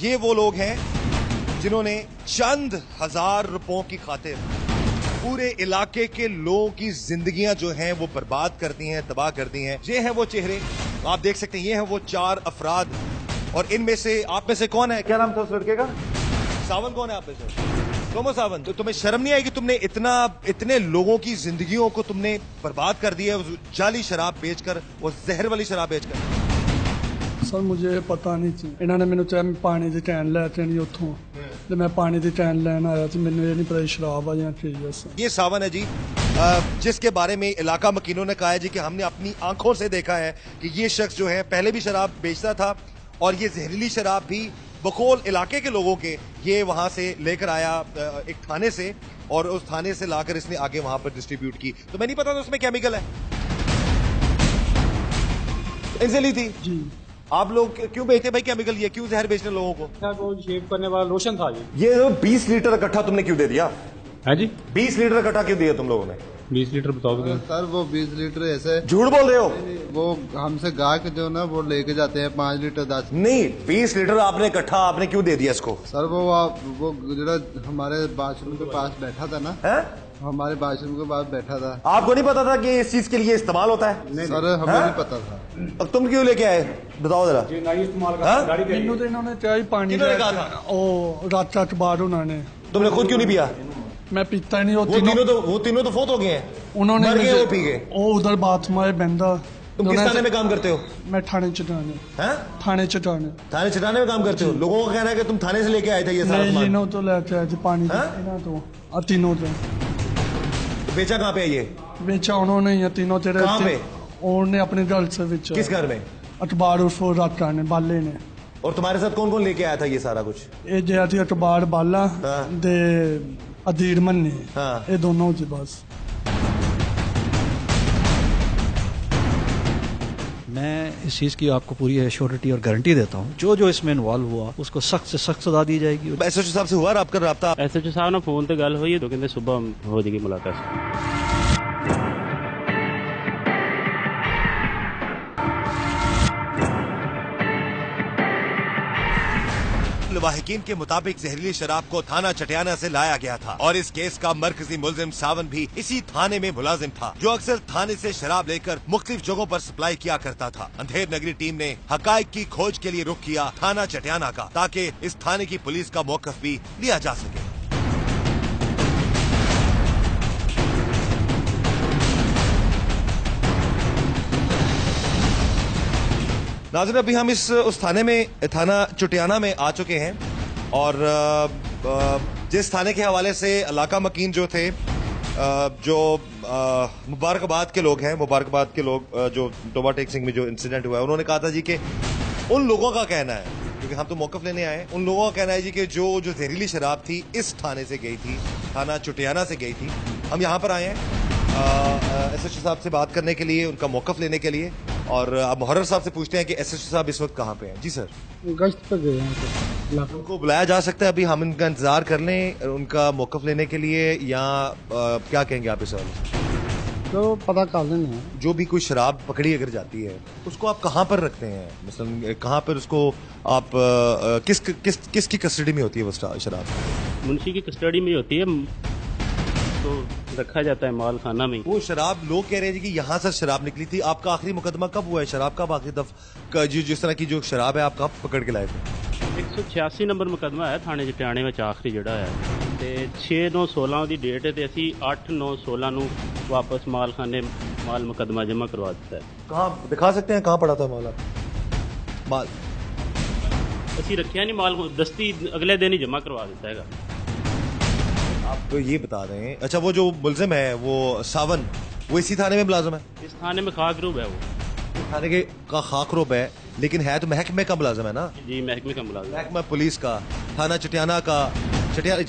ये वो लोग हैं जिन्होंने चंद हजार रुपयों की खातिर पूरे इलाके के लोगों की जिंदगियां जो हैं वो बर्बाद कर दी हैं, तबाह कर दी हैं। ये हैं वो चेहरे, आप देख सकते हैं, ये हैं वो 4 अफराद। और इनमें से आप में से कौन है, क्या नाम था उस लड़के का? सावन कौन है आप में से? तोमो सावन। तो तुम्हें शर्म नहीं आई कि तुमने इतने लोगों की जिंदगियों को तुमने बर्बाद कर दिया जाली शराब बेचकर, वो जहर वाली शराब बेचकर? सर मुझे पता नहीं थी, इन्होंने मैंने चाहे मैं पानी की कैन लै नहीं उतों, तो मैं पानी की कैन लैन आया तो मैंने ये नहीं पता शराब आ या ठीक। ये सावन है जी, जिसके बारे में इलाका मकीनों ने कहा है जी कि हमने अपनी आंखों से देखा है कि ये शख्स जो है पहले भी शराब बेचता था और ये जहरीली शराब भी बकौल इलाके के लोगों के ये वहां से लेकर आया एक थाने से, और उस थाने से लाकर इसने आगे वहां पर डिस्ट्रीब्यूट की। तो मैं नहीं पता था उसमें केमिकल है, इनसे ली थी जी। आप लोग क्यों बेचते भाई केमिकल, ये क्यों जहर बेचने लोगों को? वो शेव करने वाला लोशन था ये 20 लीटर इकट्ठा तुमने क्यों दे दिया? है जी 20 लीटर इकट्ठा क्यों दिया तुम लोगों ने? 20 लीटर बताओ सर, वो 20 लीटर ऐसे झूठ बोल रहे हो। वो हमसे गाहक जो ना वो लेके जाते हैं 5 लीटर 10 नहीं, 20 लीटर आपने इकट्ठा आपने क्यों दे दिया इसको? सर वो जो हमारे बाथरूम के पास बैठा था ना, हमारे बाथरूम के पास बैठा था। आपको नहीं पता था कि इस चीज के लिए इस्तेमाल होता है? नहीं सर, हमें नहीं पता था। अब तुम क्यों लेके आए बताओ जरा? मैनू तो इन्होंने चाहे पानी रात बाद उन्होंने। तुमने खुद क्यों नहीं पिया? मैं पीता ही नहीं। वो तीनों तो फोत हो गए हैं, उन्होंने मर गए, वो पी गए। वो उधर बाथरूम में बहता। तुम किस थाने में काम करते हो? मैं थाने चटाने। थाने चटाने में काम करते हो? लोगों का कहना है कि तुम थाने से लेके आए थे ये सारा सामान। तीनों तो लेके आए थे पानी तो तीनों तो। बेचा कहाँ पे है ये? बेचा उन्होंने ही तीनों तेरे। कहाँ पे? उन्होंने अपने घर से बेचा। किस घर में? अखबार उर्फ राका ने, बाले ने। और तुम्हारे साथ कौन कौन लेके आया था ये सारा कुछ? ये जया थी अखबार बाला दे अधीर मन्ने, ये दोनों जी बस। मैं इस चीज़ की आपको पूरी एश्योरिटी और गारंटी देता हूँ, जो इसमें इन्वॉल्व हुआ उसको सख्त से सख्त सजा दी जाएगी। SHO साहब से हुआ आपका रब्ता? SHO साहब ना फोन पे गल हुई है तो कहते सुबह हो जाएगी मुलाकात। वाहिकीन के मुताबिक जहरीली शराब को थाना चटियाना से लाया गया था और इस केस का मरकजी मुलजिम सावन भी इसी थाने में मुलाजिम था, जो अक्सर थाने से शराब लेकर मुख्तलिफ जगहों पर सप्लाई किया करता था। अंधेर नगरी टीम ने हकायक की खोज के लिए रुख किया थाना चटियाना का, ताकि इस थाने की पुलिस का मौकफ भी लिया जा सके। नाज़रीन, अभी हम उस थाना चटियाना में आ चुके हैं और जिस थाने के हवाले से इलाका मकीन जो थे, जो मुबारकबाद के लोग हैं, मुबारकबाद के लोग जो टोबा टेक सिंह में जो इंसिडेंट हुआ है, उन्होंने कहा था जी कि उन लोगों का कहना है, क्योंकि हम तो मौकफ लेने आए, उन लोगों का कहना है जी कि जो जहरीली शराब थी इस थाने से गई थी, थाना चटियाना से गई थी। हम यहाँ पर आए हैं SHO साहब से बात करने के लिए, उनका मौकफ लेने के लिए, और अब मुहर्रर साहब से पूछते हैं कि SHO साहब इस वक्त कहाँ पे हैं? जी सर, गश्त पर गए हैं। उनको बुलाया जा सकता है अभी? हम इनका इंतजार कर लें उनका मौकफ लेने के लिए, या क्या कहेंगे आप इस तो पता कर लेंगे। जो भी कोई शराब पकड़ी अगर जाती है उसको आप कहाँ पर रखते हैं, मसलन कहाँ पर उसको आप किसकी कस्टडी में होती है वो शराब? मुंशी की कस्टडी में होती है, तो रखा जाता है माल खाना में। वो शराब लोग कह रहे हैं कि यहाँ से शराब निकली थी। आपका आखिरी मुकदमा कब हुआ है शराब का? आखिरी दफा जिस तरह की जो शराब है आप कब पकड़ के लाए थे? 186 नंबर मुकदमा है थाने जटियाणे में आखिरी जड़ा है, ਤੇ 6/9/16 ਦੀ ਡੇਟ ਹੈ ਤੇ ਅਸੀਂ 8/9/16 ਨੂੰ ਵਾਪਸ ਮਾਲਖਾਨੇ ਮਾਲ ਮੁਕਦਮਾ ਜਮ੍ਹਾਂ ਕਰਵਾ ਦਿੱਤਾ ਹੈ। कहाँ दिखा सकते हैं कहाँ पड़ा था माल? माल ਅਸੀਂ ਰੱਖਿਆ ਨਹੀਂ ਮਾਲ, ਦਸਤੀ ਅਗਲੇ ਦਿਨ ਹੀ ਜਮ੍ਹਾਂ ਕਰਵਾ ਦਿੱਤਾ ਹੈਗਾ। आप तो ये बता रहे हैं, अच्छा वो जो मुलजिम है वो सावन, वो इसी थाने में मुलाजिम है? इस थाने में खाकरूब है वो, थाने के का खाकरूब है, लेकिन है तो महकमे का मुलाजिम है ना? जी महकमे का मुलाजिम, महकमा पुलिस का, थाना चटियाना का,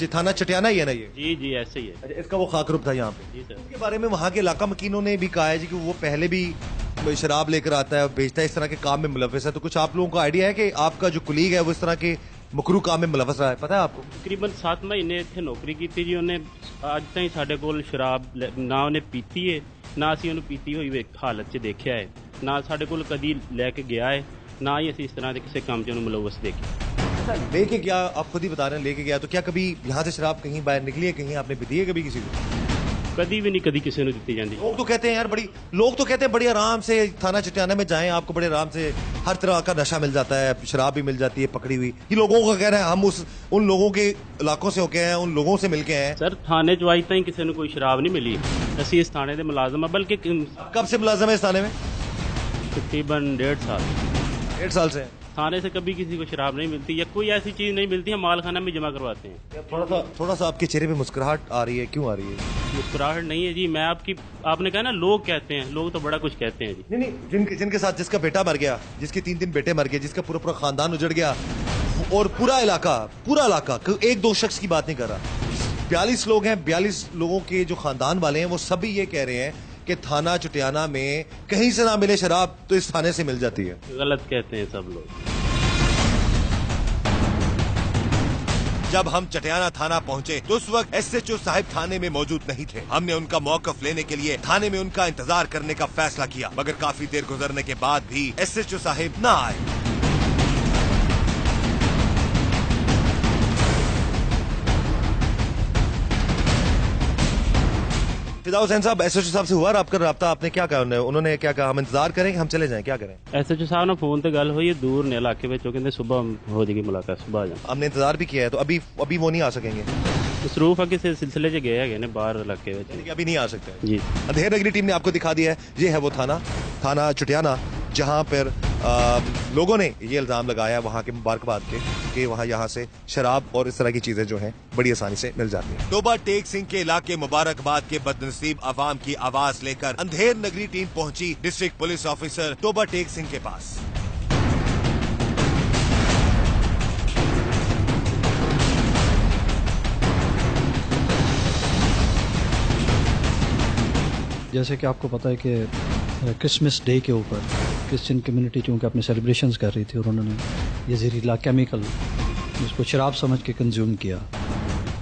थाना चटियाना ही है ना ये? जी जी ऐसे ही है। अच्छा, इसका वो खाकरूब था यहाँ पे? जी सर। इसके बारे में वहाँ के इलाका मकीनों ने भी कहा है जी कि वो पहले भी शराब लेकर आता है, बेचता है, इस तरह के काम में मुलव्वस है। तो कुछ आप लोगों को आइडिया है कि आपका जो कुलीग है वो इस तरह के मकरू काम में मुलव्वस रहा है, पता है आपको? तकरीबन 7 महीने ਇੱਥੇ ਨੌਕਰੀ ਕੀਤੀ ਜੀ ਉਹਨੇ। ਅੱਜ ਤਾਈਂ ਸਾਡੇ ਕੋਲ ਸ਼ਰਾਬ ਨਾ ਉਹਨੇ ਪੀਤੀ ਹੈ, ਨਾ ਅਸੀਂ ਉਹਨੂੰ ਪੀਤੀ ਹੋਈ ਹਾਲਤ 'ਚ ਦੇਖਿਆ ਹੈ, ਨਾ ਸਾਡੇ ਕੋਲ ਕਦੀ ਲੈ ਕੇ ਗਿਆ ਹੈ, ਨਾ ਹੀ ਅਸੀਂ ਇਸ ਤਰ੍ਹਾਂ ਦੇ ਕਿਸੇ ਕੰਮ 'ਚ ਉਹਨੂੰ ਮੁਲਵਸ ਦੇਖਿਆ। लेके गया, आप खुद ही बता रहे हैं लेके गया, तो क्या कभी यहाँ से शराब कहीं बाहर निकली है, कहीं आपने दी है कभी किसी को? कभी भी नहीं, कभी किसी ने दी जाती। लोग तो कहते हैं यार बड़ी आराम से थाना चटियाना में जाएं, आपको बड़े आराम से हर तरह का नशा मिल जाता है, शराब भी मिल जाती है पकड़ी हुई। ये लोगों का कहना है, हम उन लोगों के इलाकों से होके हैं, उन लोगों से मिलके हैं। सर थाने च अज तक किसी ने कोई शराब नहीं मिली, असी इस थाने के मुलाजम है। बल्कि कब से मुलाजम है इस थाने में? तकरीबन 1.5 साल। 1.5 साल से थाने से कभी किसी को शराब नहीं मिलती या कोई ऐसी चीज नहीं मिलती, हम मालखाना में जमा करवाते हैं। थोड़ा सा आपके चेहरे पे मुस्कुराहट आ रही है, क्यों आ रही है? मुस्कुराहट नहीं है जी, मैं आपने कहा ना लोग कहते हैं, लोग तो बड़ा कुछ कहते हैं जी। नहीं, जिनके साथ जिसका बेटा मर गया, जिसके 3 बेटे मर गए, जिसका पूरा खानदान उजड़ गया, और पूरा इलाका एक दो शख्स की बात नहीं कर रहा, 42 लोग हैं, 42 लोगों के जो खानदान वाले हैं वो सभी ये कह रहे हैं कि थाना चटियाना में कहीं से ना मिले शराब तो इस थाने से मिल जाती है। गलत कहते हैं सब लोग। जब हम चटियाना थाना पहुंचे तो उस वक्त SHO साहिब थाने में मौजूद नहीं थे। हमने उनका मौकफ लेने के लिए थाने में उनका इंतजार करने का फैसला किया, मगर काफी देर गुजरने के बाद भी SHO साहिब न आए। फिदा हुसैन साहब, SHO साहब से हुआ आपका राब्ता? आपने क्या कहा? उन्होंने क्या कहा? हम इंतजार करें कि हम चले जाएं, क्या करें? SHO साहब ने फोन ते गल हुई, दूर ने इलाके में, कहते सुबह हो जाएगी मुलाकात, सुबह आ जाए। हमने इंतजार भी किया है, तो अभी वो नहीं आ सकेंगे। मसरूफ है किसी सिलसिले से गए हैं बाहर इलाके में, अभी नहीं आ सकते जी। अंधेर नगरी टीम ने आपको दिखा दिया है, ये है वो थाना चटियाना, जहां पर लोगों ने ये इल्जाम लगाया वहां के मुबारकबाद के कि वहां यहाँ से शराब और इस तरह की चीजें जो हैं बड़ी आसानी से मिल जाती हैं। टोबा टेक सिंह के इलाके मुबारकबाद के बदनसीब अवाम की आवाज लेकर अंधेर नगरी टीम पहुंची district police officer Toba Tek Singh के पास। जैसे कि आपको पता है कि क्रिसमस डे के ऊपर क्रिश्चियन कम्युनिटी चूँकि अपने सेलिब्रेशंस कर रही थी और उन्होंने ये जहरीला केमिकल जिसको शराब समझ के कंज्यूम किया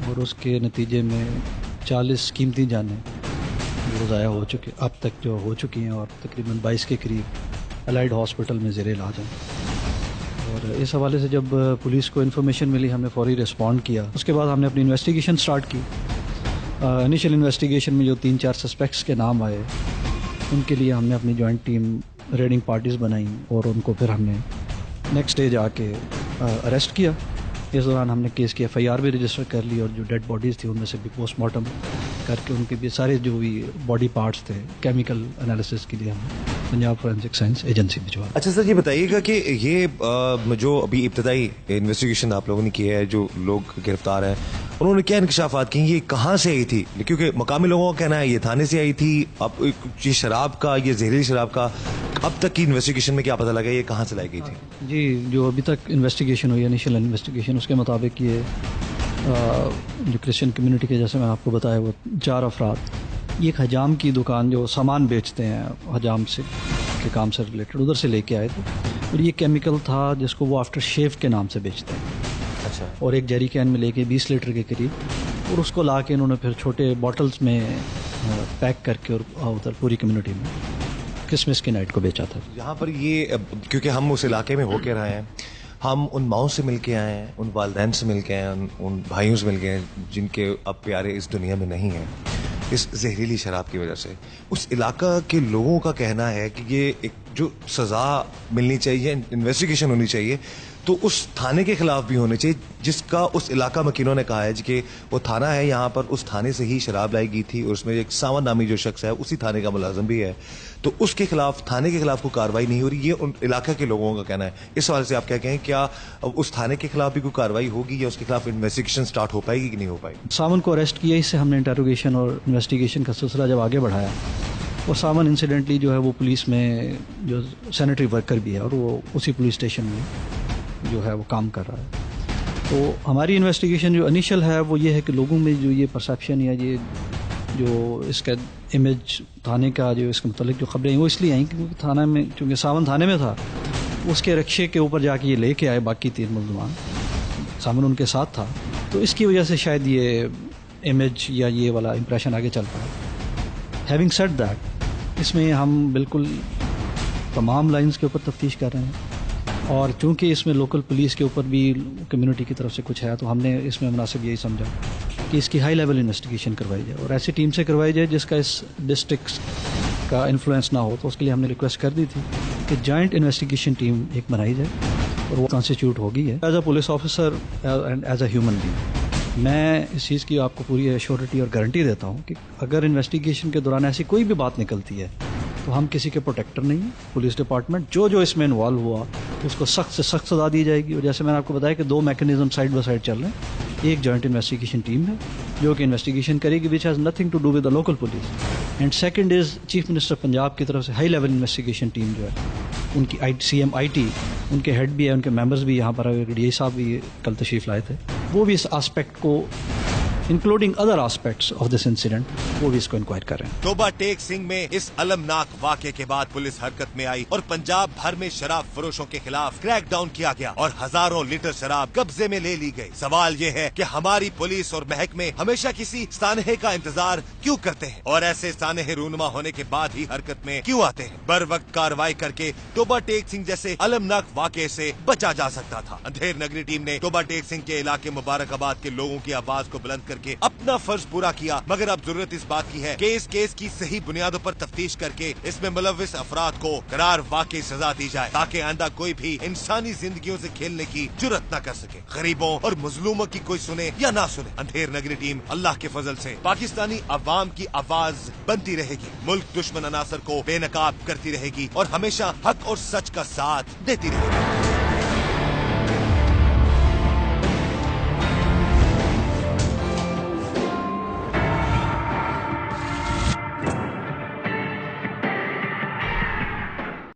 और उसके नतीजे में 40 कीमती जानें जो ज़ाया हो चुकी अब तक जो हो चुकी हैं और तकरीबन 22 के करीब अलाइड हॉस्पिटल में ज़ेर इलाज हैं। और इस हवाले से जब पुलिस को इन्फॉर्मेशन मिली हमने फौरी रिस्पॉन्ड किया। उसके बाद हमने अपनी इन्वेस्टिगेशन स्टार्ट की। इनिशियल इन्वेस्टिगेशन में जो 3-4 सस्पेक्ट्स के नाम आए उनके लिए हमने अपनी जॉइंट टीम रेडिंग पार्टीज़ बनाई और उनको फिर हमने नेक्स्ट डे जाके अरेस्ट किया। इस दौरान हमने केस की FIR भी रजिस्टर कर ली और जो डेड बॉडीज़ थी उनमें से भी पोस्टमार्टम करके उनके भी सारे जो भी बॉडी पार्ट्स थे केमिकल एनालिसिस के लिए हमने पंजाब फोरेंसिक साइंस एजेंसी भिजवा। अच्छा सर, ये बताइएगा कि ये जो अभी इब्तदाई इन्वेस्टिगेशन आप लोगों ने की है, जो लोग गिरफ्तार हैं उन्होंने क्या इंकशाफात की, ये कहाँ से आई थी? क्योंकि मकामी लोगों का कहना है ये थाने से आई थी। अब ये शराब का, ये जहरीली शराब का अब तक की इन्वेस्टिगेशन में क्या पता लगा ये कहाँ से लाई गई थी? जी, जो अभी तक इन्वेस्टिगेशन हुई इनिशियल इन्वेस्टिगेशन उसके मुताबिक ये जो क्रिश्चियन कम्युनिटी के जैसे मैं आपको बताया वो 4 अफराद ये एक हजाम की दुकान जो सामान बेचते हैं हजाम से के काम से रिलेटेड उधर से लेके आए थे और ये केमिकल था जिसको वो आफ्टर शेव के नाम से बेचते हैं। अच्छा। और एक जेरी कैन में लेके 20 लीटर के करीब और उसको ला के इन्होंने फिर छोटे बॉटल्स में पैक करके और उधर पूरी कम्युनिटी में क्रिसमस की नाइट को बेचा था। यहाँ पर ये क्योंकि हम उस इलाके में होके रहे हैं, हम उन माओं से मिल के आए हैं, उन वालदैन से मिल के आए हैं, उन भाइयों से मिल के हैं जिनके अब प्यारे इस दुनिया में नहीं हैं इस जहरीली शराब की वजह से। उस इलाका के लोगों का कहना है कि ये एक जो सज़ा मिलनी चाहिए, इन्वेस्टिगेशन होनी चाहिए, तो उस थाने के खिलाफ भी होनी चाहिए जिसका उस इलाका मकीनों ने कहा है कि वो थाना है यहाँ पर, उस थाने से ही शराब लाई गई थी और उसमें एक सावन नामी जो शख्स है उसी थाने का मुलाजिम भी है, तो उसके खिलाफ, थाने के खिलाफ कोई कार्रवाई नहीं हो रही। ये उन इलाका के लोगों का कहना है। इस सवाल से आप क्या कहें, क्या उस थाने के खिलाफ भी कोई कार्रवाई होगी या उसके खिलाफ इन्वेस्टिगेशन स्टार्ट हो पाएगी कि नहीं हो पाएगी? सावन को अरेस्ट किया, इससे हमने इंटेरोगेशन और इन्वेस्टिगेशन का सिलसिला जब आगे बढ़ाया, और सावन इंसिडेंटली जो है वो पुलिस में जो सैनिटरी वर्कर भी है और वो उसी पुलिस स्टेशन में जो है वो काम कर रहा है। तो हमारी इन्वेस्टिगेशन जो इनिशियल है वो ये है कि लोगों में जो ये परसेप्शन या ये जो इसका इमेज थाने का जो इसके मतलब जो खबरें वो इसलिए आई क्योंकि थाना में, चूँकि सावन थाने में था, उसके रक्षे के ऊपर जाके ये लेके आए बाकी 3 मुल्ज़मान, सावन उनके साथ था, तो इसकी वजह से शायद ये इमेज या ये वाला इम्प्रेशन आगे चल पाया। हैविंग सेड दैट, इसमें हम बिल्कुल तमाम लाइंस के ऊपर तफ्तीश कर रहे हैं, और चूंकि इसमें लोकल पुलिस के ऊपर भी कम्युनिटी की तरफ से कुछ है, तो हमने इसमें मुनासिब यही समझा कि इसकी हाई लेवल इन्वेस्टिगेशन करवाई जाए और ऐसी टीम से करवाई जाए जिसका इस डिस्ट्रिक्ट का इन्फ्लुएंस ना हो। तो उसके लिए हमने रिक्वेस्ट कर दी थी कि जॉइंट इन्वेस्टिगेशन टीम एक बनाई जाए और वो कॉन्स्टिट्यूट हो गई है। As a police officer and as a human being मैं इस चीज़ की आपको पूरी एश्योरिटी और गारंटी देता हूँ कि अगर इन्वेस्टिगेशन के दौरान ऐसी कोई भी बात निकलती है तो हम किसी के प्रोटेक्टर नहीं हैं। पुलिस डिपार्टमेंट जो इसमें इन्वॉल्व हुआ उसको सख्त से सख्त सजा दी जाएगी। और जैसे मैंने आपको बताया कि 2 मैकेनिज्म साइड बाय साइड चल रहे हैं। एक जॉइंट इन्वेस्टिगेशन टीम है जो कि इन्वेस्टिगेशन करेगी which has nothing to do with the local police, and second is chief minister Punjab की तरफ से हाई लेवल इन्वेस्टिगेशन टीम जो है, उनकी CM IT उनके हेड भी है, उनके मेंबर्स भी यहाँ पर DI साहब भी कल तशरीफ लाए थे, वो भी इस आस्पेक्ट को including other aspects of this incident वो भी इसको इंक्वायर कर रहे हैं। तोबा टेक सिंह में इस अलमनाक वाक़े के बाद पुलिस हरकत में आई और पंजाब भर में शराब फरोशों के खिलाफ क्रैकडाउन किया गया और हजारों लीटर शराब कब्जे में ले ली गई। सवाल ये है कि हमारी पुलिस और महकमे हमेशा किसी सानहे का इंतजार क्यों करते हैं और ऐसे सानहे रूनुमा होने के बाद ही हरकत में क्यों आते हैं? बर वक्त कार्रवाई करके तोबा टेक सिंह जैसे अलमनाक वाक़े से बचा जा सकता था। अंधेर नगरी टीम ने तोबा टेक सिंह के इलाके मुबारकाबाद के लोगों की आवाज को बुलंद करके अपना फर्ज पूरा किया, मगर अब जरूरत इस बात की है कि इस केस की सही बुनियादों पर तफ्तीश करके इसमें मुलव्विस अफराद को करार वाकई सजा दी जाए ताकि आइंदा कोई भी इंसानी जिंदगियों से खेलने की जुर्रत न कर सके। गरीबों और मजलूमों की कोई सुने या ना सुने, अंधेर नगरी टीम अल्लाह के फजल से पाकिस्तानी अवाम की आवाज बनती रहेगी, मुल्क दुश्मन अनासर को बेनकाब करती रहेगी और हमेशा हक और सच का साथ देती रहेगी।